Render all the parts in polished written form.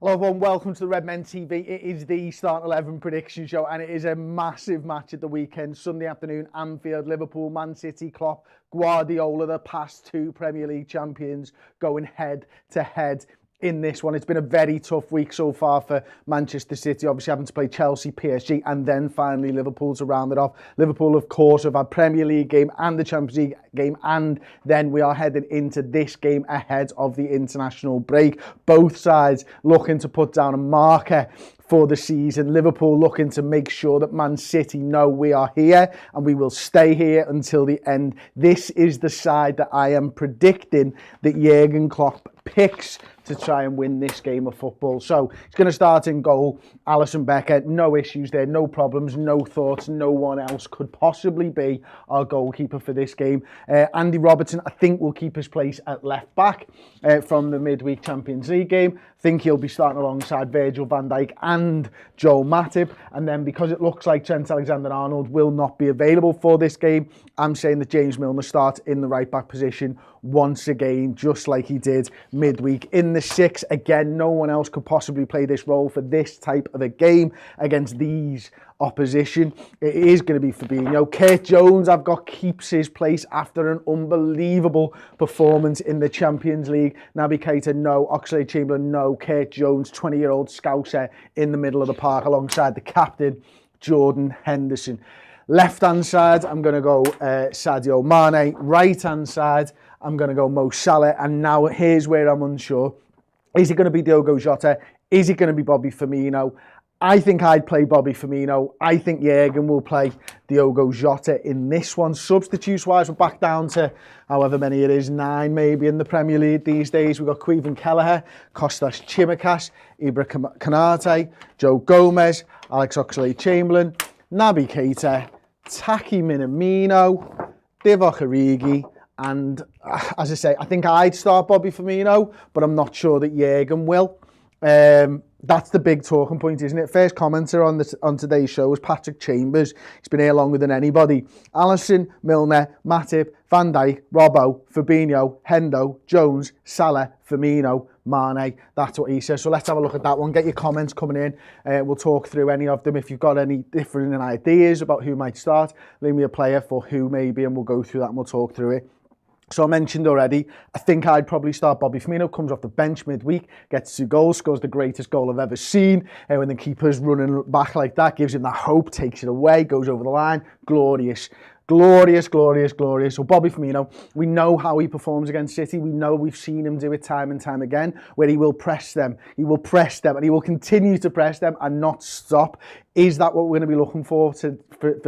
Hello everyone, welcome to the Redmen TV. It is the Start 11 prediction show and it is a massive match at the weekend. Sunday afternoon, Anfield, Liverpool, Man City, Klopp, Guardiola, the past two Premier League champions, going head to head in this one. It's been a very tough week so far for Manchester City, obviously having to play Chelsea, PSG, and then finally Liverpool to round it off. Liverpool, of course, have had Premier League game and the Champions League game, and then we are heading into this game ahead of the international break. Both sides looking to put down a marker for the season. Liverpool looking to make sure that Man City know we are here and we will stay here until the end. This is the side that I am predicting that Jurgen Klopp picks to try and win this game of football. So he's going to start in goal. Alisson Becker, no issues there, no problems, no thoughts. No one else could possibly be our goalkeeper for this game. Andy Robertson, I think, will keep his place at left back from the midweek Champions League game. I think he'll be starting alongside Virgil van Dijk and Joel Matip. And then because it looks like Trent Alexander-Arnold will not be available for this game, I'm saying that James Milner starts in the right back position once again, just like he did midweek. In the six, again, no one else could possibly play this role for this type of a game against these opposition. It is going to be Fabinho. Kurt Jones, I've got, keeps his place after an unbelievable performance in the Champions League. Naby Keita, no. Oxlade-Chamberlain, no. Kurt Jones, 20-year-old Scouser in the middle of the park alongside the captain, Jordan Henderson. Left-hand side, I'm going to go Sadio Mane. Right-hand side, I'm going to go Mo Salah. And now here's where I'm unsure. Is it going to be Diogo Jota? Is it going to be Bobby Firmino? I think I'd play Bobby Firmino. I think Jurgen will play Diogo Jota in this one. Substitutes-wise, we're back down to however many it is, 9 maybe in the Premier League these days. We've got Queven Kelleher, Kostas Tsimikas, Ibra Konate, Joe Gomez, Alex Oxlade-Chamberlain, Naby Keita, Taki Minamino, Divock Origi, and as I say, I think I'd start Bobby Firmino, but I'm not sure that Jurgen will. That's the big talking point, isn't it? First commenter on today's show was Patrick Chambers. He's been here longer than anybody. Alisson, Milner, Matip, Van Dijk, Robbo, Fabinho, Hendo, Jones, Salah, Firmino, Mane. That's what he says. So let's have a look at that one. Get your comments coming in. We'll talk through any of them. If you've got any different ideas about who might start, leave me a player for who maybe, and we'll go through that and we'll talk through it. So I mentioned already, I think I'd probably start Bobby Firmino. Comes off the bench midweek, gets 2 goals, scores the greatest goal I've ever seen. And when the keeper's running back like that, gives him that hope, takes it away, goes over the line. Glorious. Glorious, glorious, glorious. So Bobby Firmino, we know how he performs against City. We know we've seen him do it time and time again, where he will press them. He will press them and he will continue to press them and not stop. Is that what we're going to be looking for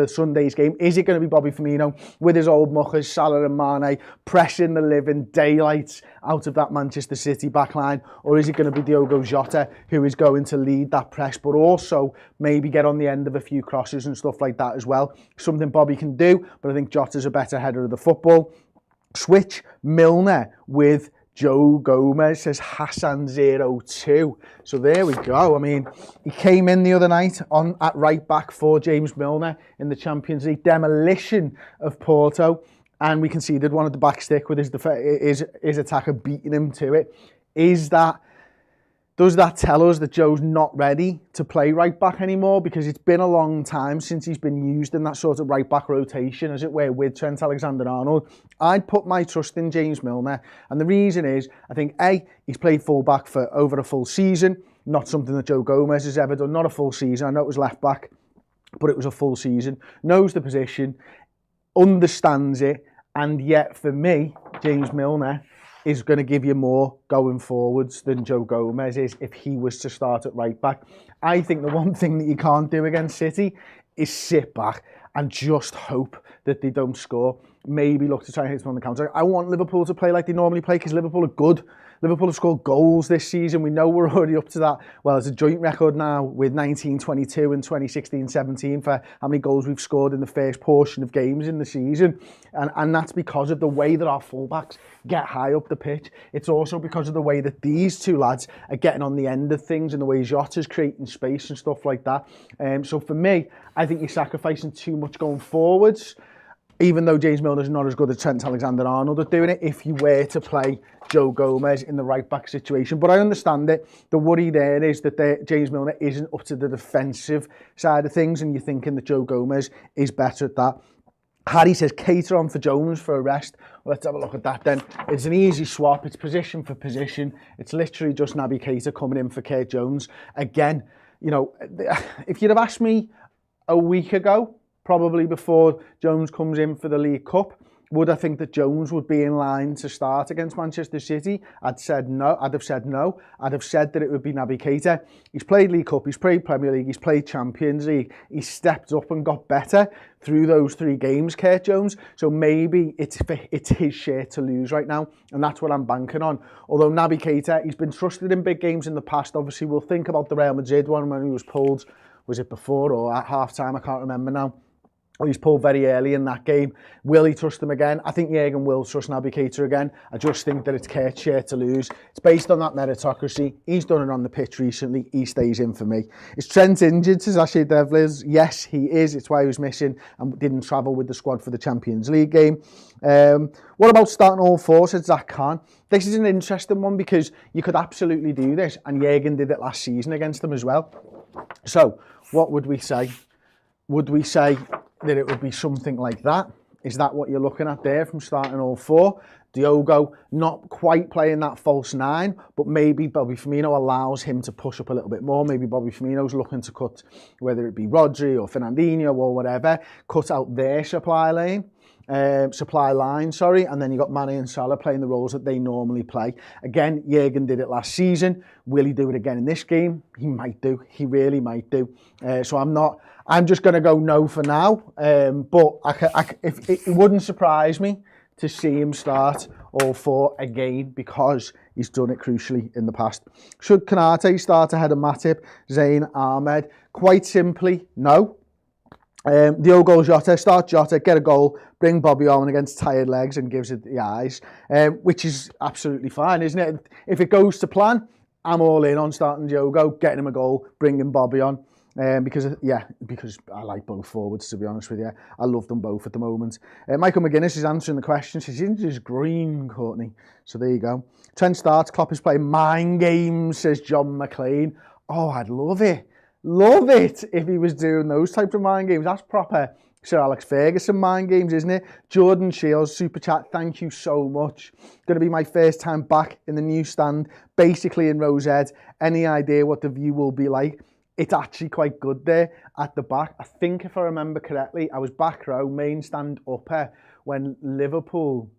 Sunday's game? Is it going to be Bobby Firmino with his old muckers, Salah and Mane, pressing the living daylights out of that Manchester City backline? Or is it going to be Diogo Jota who is going to lead that press, but also maybe get on the end of a few crosses and stuff like that as well? Something Bobby can do, but I think Jota's a better header of the football. Switch Milner with Joe Gomez, says Hassan02. So there we go. I mean, he came in the other night at right back for James Milner in the Champions League demolition of Porto, and we conceded one at the back stick with his attacker beating him to it. Does that tell us that Joe's not ready to play right back anymore? Because it's been a long time since he's been used in that sort of right back rotation, as it were, with Trent Alexander-Arnold. I'd put my trust in James Milner. And the reason is, I think, A, he's played full back for over a full season. Not something that Joe Gomez has ever done. Not a full season. I know it was left back, but it was a full season. Knows the position, understands it. And yet, for me, James Milner is going to give you more going forwards than Joe Gomez is if he was to start at right back. I think the one thing that you can't do against City is sit back and just hope that they don't score. Maybe look to try and hit them on the counter. I want Liverpool to play like they normally play because Liverpool are good. Liverpool have scored goals this season. We know we're already up to that. Well, it's a joint record now with 19-22 and 2016-17 for how many goals we've scored in the first portion of games in the season. And that's because of the way that our fullbacks get high up the pitch. It's also because of the way that these two lads are getting on the end of things and the way Jota's creating space and stuff like that. So for me, I think you're sacrificing too much going forwards. even though James Milner's not as good as Trent Alexander-Arnold at doing it, if you were to play Joe Gomez in the right-back situation. But I understand it. The worry there is that James Milner isn't up to the defensive side of things, and you're thinking that Joe Gomez is better at that. Harry says, Keita on for Jones for a rest. Well, let's have a look at that then. It's an easy swap. It's position for position. It's literally just Naby Keita coming in for Kurt Jones. Again, you know, if you'd have asked me a week ago, probably before Jones comes in for the League Cup, would I think that Jones would be in line to start against Manchester City? I'd have said no. I'd have said that it would be Naby Keita. He's played League Cup, he's played Premier League, he's played Champions League. He's stepped up and got better through those 3 games, Kurt Jones. So maybe it's his share to lose right now, and that's what I'm banking on. Although Naby Keita, he's been trusted in big games in the past. Obviously, we'll think about the Real Madrid one when he was pulled. Was it before or at half-time? I can't remember now. He's pulled very early in that game. Will he trust him again? I think Jurgen will trust Naby Keita again. I just think that it's Kurt's share to lose. It's based on that meritocracy. He's done it on the pitch recently. He stays in for me. Is Trent injured, says Ashley Devlin? Yes, he is. It's why he was missing and didn't travel with the squad for the Champions League game. What about starting all 4, said Zach Khan? This is an interesting one because you could absolutely do this, and Jurgen did it last season against them as well. So, what would we say? Would we say that it would be something like that? Is that what you're looking at there from starting all 4? Diogo not quite playing that false 9, but maybe Bobby Firmino allows him to push up a little bit more. Maybe Bobby Firmino's looking to cut, whether it be Rodri or Fernandinho or whatever, cut out their supply line, and then you got Mane and Salah playing the roles that they normally play. Again, Jurgen did it last season. Will he do it again in this game? He might do. He really might do. So I'm just going to go no for now. But it wouldn't surprise me to see him start all 4 again because he's done it crucially in the past. Should Konate start ahead of Matip, Zayn, Ahmed? Quite simply, no. Diogo Jota, start Jota, get a goal, bring Bobby on against tired legs and gives it the eyes, which is absolutely fine, isn't it? If it goes to plan, I'm all in on starting Diogo, getting him a goal, bringing Bobby on. Because I like both forwards, to be honest with you. I love them both at the moment. Michael McGuinness is answering the question. He's into his green, Courtney. So there you go. Trent starts. Klopp is playing mind games, says John McLean. Oh, I'd love it. Love it if he was doing those types of mind games. That's proper Sir Alex Ferguson mind games, isn't it? Jordan Shields, super chat, thank you so much. Going to be my first time back in the new stand, basically in Rosehead. Any idea what the view will be like? It's actually quite good there at the back. I think if I remember correctly, I was back row, main stand upper, when Liverpool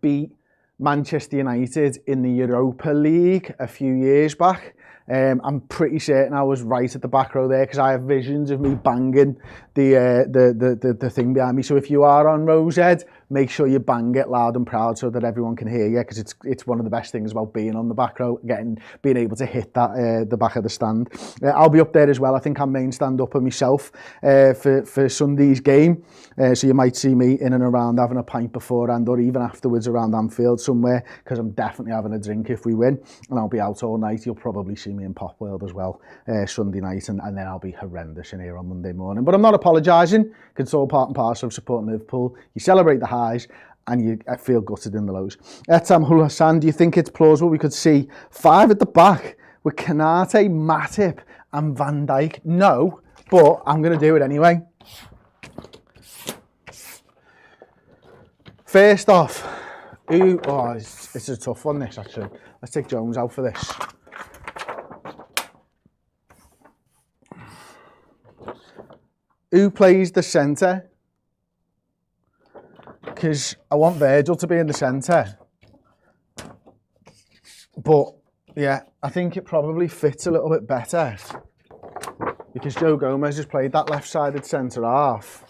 beat Manchester United in the Europa League a few years back. I'm pretty certain I was right at the back row there because I have visions of me banging the thing behind me. So if you are on Rosehead, make sure you bang it loud and proud so that everyone can hear you, because it's one of the best things about being on the back row, being able to hit that the back of the stand. I'll be up there as well. I think I'm main stand upper myself for Sunday's game. So you might see me in and around having a pint beforehand or even afterwards around Anfield somewhere, because I'm definitely having a drink if we win, and I'll be out all night. You'll probably see me in Pop World as well Sunday night, and then I'll be horrendous in here on Monday morning. But I'm not apologising. It's all part and parcel of supporting Liverpool. You celebrate the highs and I feel gutted in the lows. Etam Hul Hassan, do you think it's plausible we could see 5 at the back with Konate, Matip and Van Dijk? No, but I'm going to do it anyway. First off, it's a tough one this actually. Let's take Jones out for this. Who plays the centre? Because I want Virgil to be in the centre. But, yeah, I think it probably fits a little bit better. Because Joe Gomez has played that left-sided centre-half.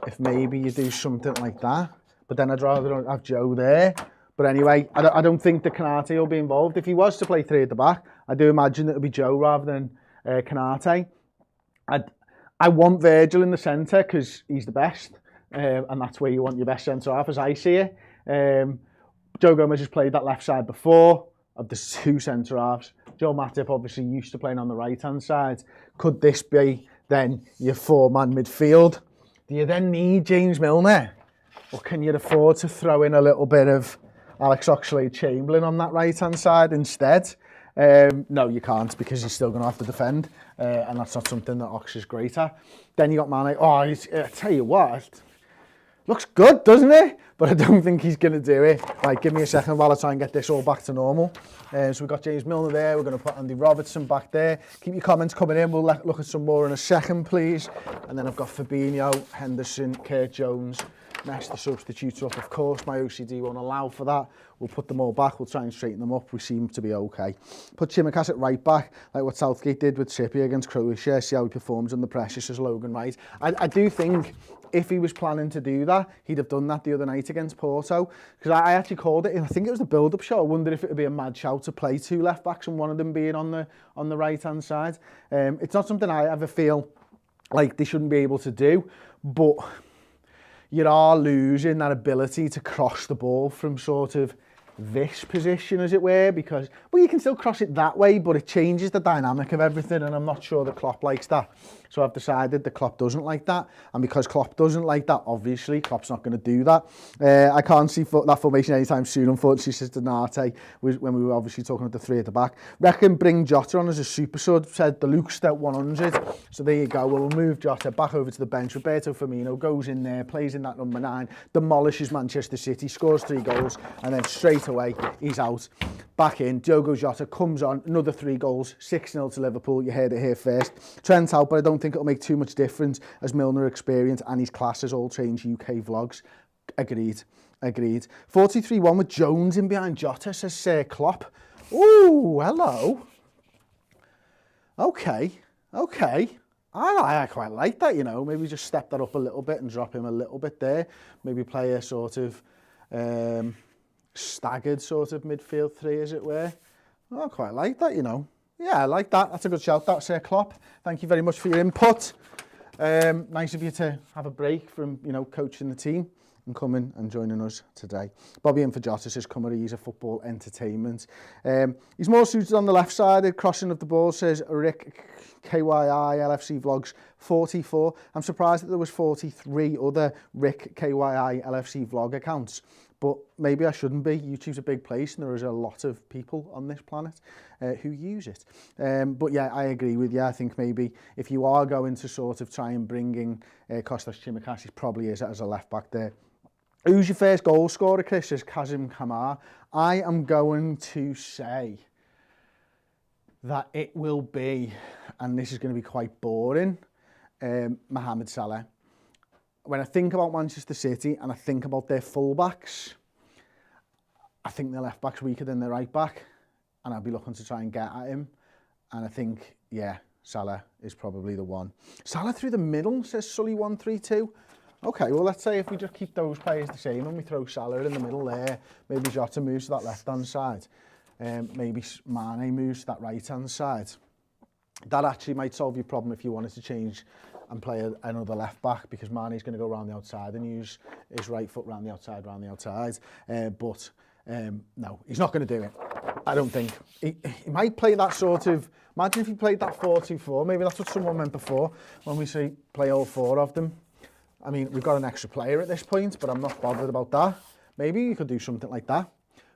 If maybe you do something like that. But then I'd rather have Joe there. But anyway, I don't think that Konate will be involved. If he was to play 3 at the back, I do imagine that it would be Joe rather than Konate. I want Virgil in the centre because he's the best, and that's where you want your best centre-half, as I see it. Joe Gomez has played that left side before, of the 2 centre-halves. Joe Matip obviously used to playing on the right-hand side. Could this be then your 4-man midfield? Do you then need James Milner? Or can you afford to throw in a little bit of Alex Oxlade-Chamberlain on that right-hand side instead? No, you can't, because he's still going to have to defend, and that's not something that Ox is great at. Then you got Mane. Oh, I tell you what, looks good, doesn't it? But I don't think he's going to do it. Right, give me a second while I try and get this all back to normal. So we've got James Milner there. We're going to put Andy Robertson back there. Keep your comments coming in. We'll look at some more in a second, please. And then I've got Fabinho, Henderson, Kurt Jones. Next, the substitutes up. Of course, my OCD won't allow for that. We'll put them all back. We'll try and straighten them up. We seem to be okay. Put Tsimikas at right back, like what Southgate did with Trippier against Croatia. See how he performs under pressure, says Logan Wright. I do think if he was planning to do that, he'd have done that the other night against Porto. Because I actually called it, and I think it was the build-up show. I wondered if it would be a mad shout to play two left-backs and one of them being on the right-hand side. It's not something I ever feel like they shouldn't be able to do, but you are losing that ability to cross the ball from sort of this position, as it were, because, well, you can still cross it that way, but it changes the dynamic of everything, and I'm not sure that Klopp likes that. So I've decided that Klopp doesn't like that, and because Klopp doesn't like that, obviously, Klopp's not going to do that. I can't see that formation anytime soon, unfortunately, says Donate, when we were obviously talking about the three at the back. Reckon bring Jota on as a super sub, said the Luke Stout 100. So there you go, we'll move Jota back over to the bench. Roberto Firmino goes in there, plays in that number 9, demolishes Manchester City, scores 3 goals, and then straight away, he's out. Back in, Diogo Jota comes on, another 3 goals, 6-0 to Liverpool. You heard it here first. Trent out, but I don't think it'll make too much difference as Milner experience and his class as all change UK vlogs. Agreed. 43-1 with Jones in behind Jota, says Klopp. Ooh, hello. Okay. I quite like that, you know. Maybe just step that up a little bit and drop him a little bit there. Maybe play a sort of staggered sort of midfield 3, as it were. Oh, I quite like that, you know. Yeah, I like that. That's a good shout, that's Klopp. Thank you very much for your input. Nice of you to have a break from, you know, coaching the team and coming and joining us today. Bobby in for Jota says, he's a football entertainment. He's more suited on the left side. Crossing of the ball, says Rick KYI LFC Vlogs 44. I'm surprised that there was 43 other Rick KYI LFC vlog accounts. But maybe I shouldn't be. YouTube's a big place and there is a lot of people on this planet who use it. But yeah, I agree with you. I think maybe if you are going to sort of try and bring in Kostas Tsimikas, he probably is as a left back there. Who's your first goal scorer, Chris? Says Kazim Kamar. I am going to say that it will be, and this is going to be quite boring, Mohamed Salah. When I think about Manchester City and I think about their fullbacks, I think their left back's weaker than their right back, and I'll be looking to try and get at him. And I think, yeah, Salah is probably the one. Salah through the middle, says Sully 132. Okay, well, let's say if we just keep those players the same and we throw Salah in the middle there, maybe Jota moves to that left-hand side, maybe Mane moves to that right-hand side. That actually might solve your problem if you wanted to change and play another left back, because Mane's going to go around the outside and use his right foot round the outside. But no, he's not going to do it. I don't think. He might play that sort of, imagine if he played that 4-2-4, maybe that's what someone meant before, when we say play all 4 of them. I mean, we've got an extra player at this point, but I'm not bothered about that. Maybe you could do something like that.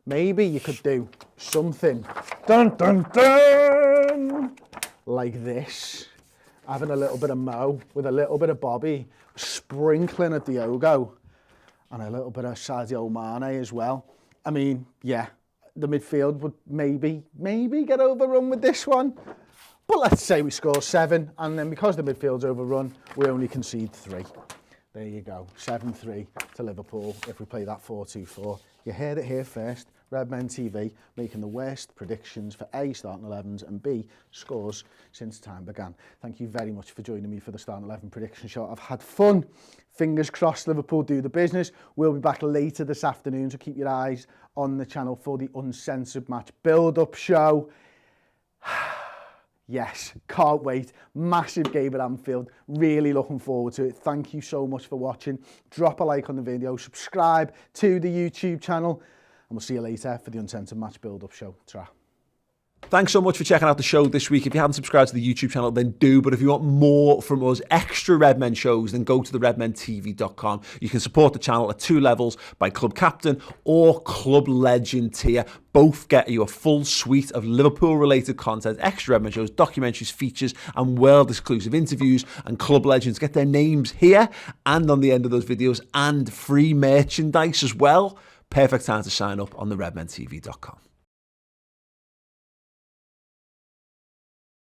Maybe you could do something, dun dun dun, like this. Having a little bit of Mo with a little bit of Bobby, sprinkling at Diogo, and a little bit of Sadio Mane as well. I mean, yeah, the midfield would maybe get overrun with this one. But let's say we score 7, and then because the midfield's overrun, we only concede 3. There you go, 7-3 to Liverpool if we play that 4-2-4. You heard it here first. Redmen TV making the worst predictions for A, starting 11s, and B, scores since time began. Thank you very much for joining me for the starting 11 prediction show. I've had fun. Fingers crossed Liverpool do the business. We'll be back later this afternoon, so keep your eyes on the channel for the uncensored match build-up show. Yes, can't wait. Massive game at Anfield. Really looking forward to it. Thank you so much for watching. Drop a like on the video. Subscribe to the YouTube channel. And we'll see you later for the uncensored match build-up show. Ta-ra. Thanks so much for checking out the show this week. If you haven't subscribed to the YouTube channel, then do. But if you want more from us, extra Redmen shows, then go to the redmentv.com. You can support the channel at 2 levels, by Club Captain or Club Legend tier. Both get you a full suite of Liverpool-related content, extra Redmen shows, documentaries, features, and world-exclusive interviews. And Club Legends get their names here and on the end of those videos, and free merchandise as well. Perfect time to sign up on the redmentv.com.